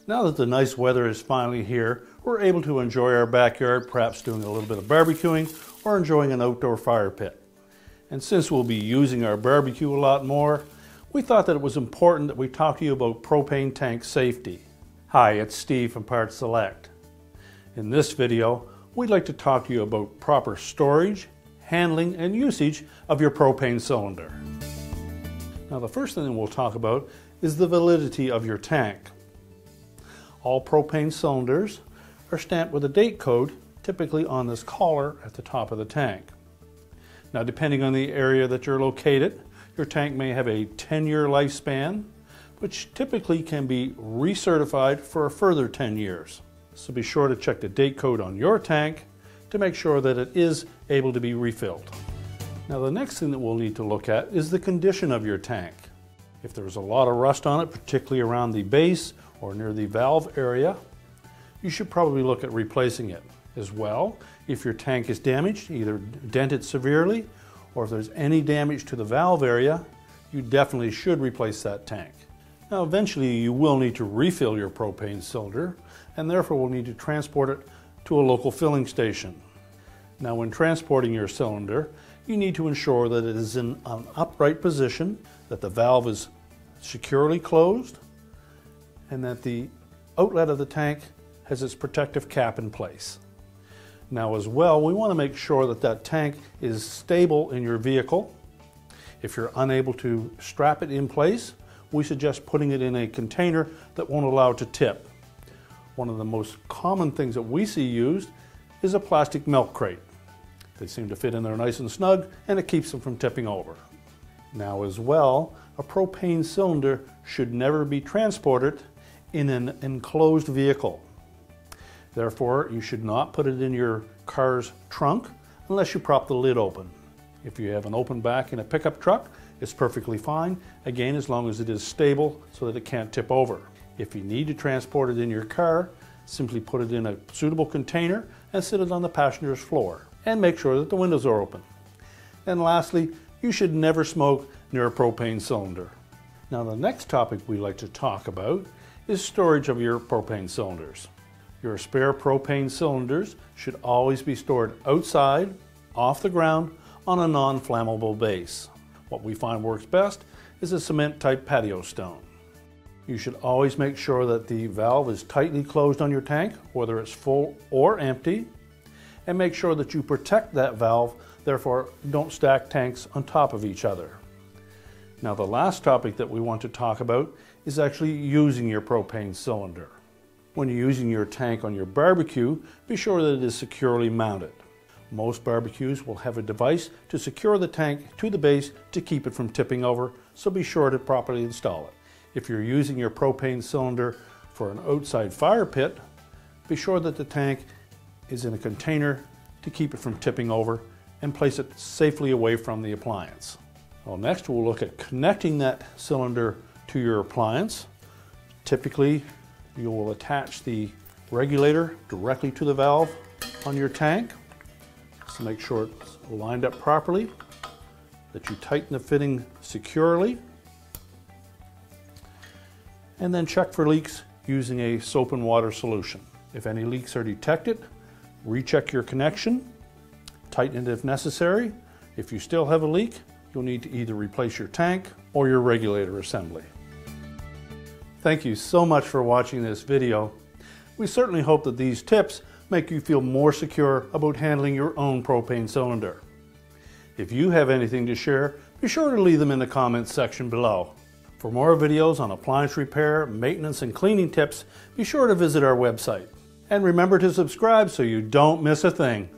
Now that the nice weather is finally here, we're able to enjoy our backyard, perhaps doing a little bit of barbecuing or enjoying an outdoor fire pit. And since we'll be using our barbecue a lot more, we thought that it was important that we talk to you about propane tank safety. Hi, it's Steve from Parts Select. In this video, we'd like to talk to you about proper storage, handling, and usage of your propane cylinder. Now, the first thing we'll talk about is the validity of your tank. All propane cylinders are stamped with a date code, typically on this collar at the top of the tank. Now, depending on the area that you're located, your tank may have a 10-year lifespan, which typically can be recertified for a further 10 years. So be sure to check the date code on your tank to make sure that it is able to be refilled. Now, the next thing that we'll need to look at is the condition of your tank. If there's a lot of rust on it, particularly around the base or near the valve area, you should probably look at replacing it. As well, if your tank is damaged, either dented severely, or if there's any damage to the valve area, you definitely should replace that tank. Now, eventually you will need to refill your propane cylinder, and therefore will need to transport it to a local filling station. Now, when transporting your cylinder, you need to ensure that it is in an upright position, that the valve is securely closed, and that the outlet of the tank has its protective cap in place. Now, as well, we want to make sure that that tank is stable in your vehicle. If you're unable to strap it in place, we suggest putting it in a container that won't allow it to tip. One of the most common things that we see used is a plastic milk crate. They seem to fit in there nice and snug, and it keeps them from tipping over. Now, as well, a propane cylinder should never be transported in an enclosed vehicle. Therefore, you should not put it in your car's trunk unless you prop the lid open. If you have an open back in a pickup truck, it's perfectly fine, again, as long as it is stable so that it can't tip over. If you need to transport it in your car, simply put it in a suitable container and sit it on the passenger's floor, and make sure that the windows are open. And lastly, you should never smoke near a propane cylinder. Now, the next topic we like to talk about is storage of your propane cylinders. Your spare propane cylinders should always be stored outside, off the ground, on a non-flammable base. What we find works best is a cement-type patio stone. You should always make sure that the valve is tightly closed on your tank, whether it's full or empty, and make sure that you protect that valve, therefore don't stack tanks on top of each other. Now, the last topic that we want to talk about is actually using your propane cylinder. When you're using your tank on your barbecue, be sure that it is securely mounted. Most barbecues will have a device to secure the tank to the base to keep it from tipping over, so be sure to properly install it. If you're using your propane cylinder for an outside fire pit, be sure that the tank is in a container to keep it from tipping over, and place it safely away from the appliance. Well, next we'll look at connecting that cylinder to your appliance. Typically, you will attach the regulator directly to the valve on your tank. So make sure it's lined up properly, that you tighten the fitting securely, and then check for leaks using a soap and water solution. If any leaks are detected, recheck your connection, tighten it if necessary. If you still have a leak, you'll need to either replace your tank or your regulator assembly. Thank you so much for watching this video. We certainly hope that these tips make you feel more secure about handling your own propane cylinder. If you have anything to share, be sure to leave them in the comments section below. For more videos on appliance repair, maintenance, and cleaning tips, be sure to visit our website. And remember to subscribe so you don't miss a thing.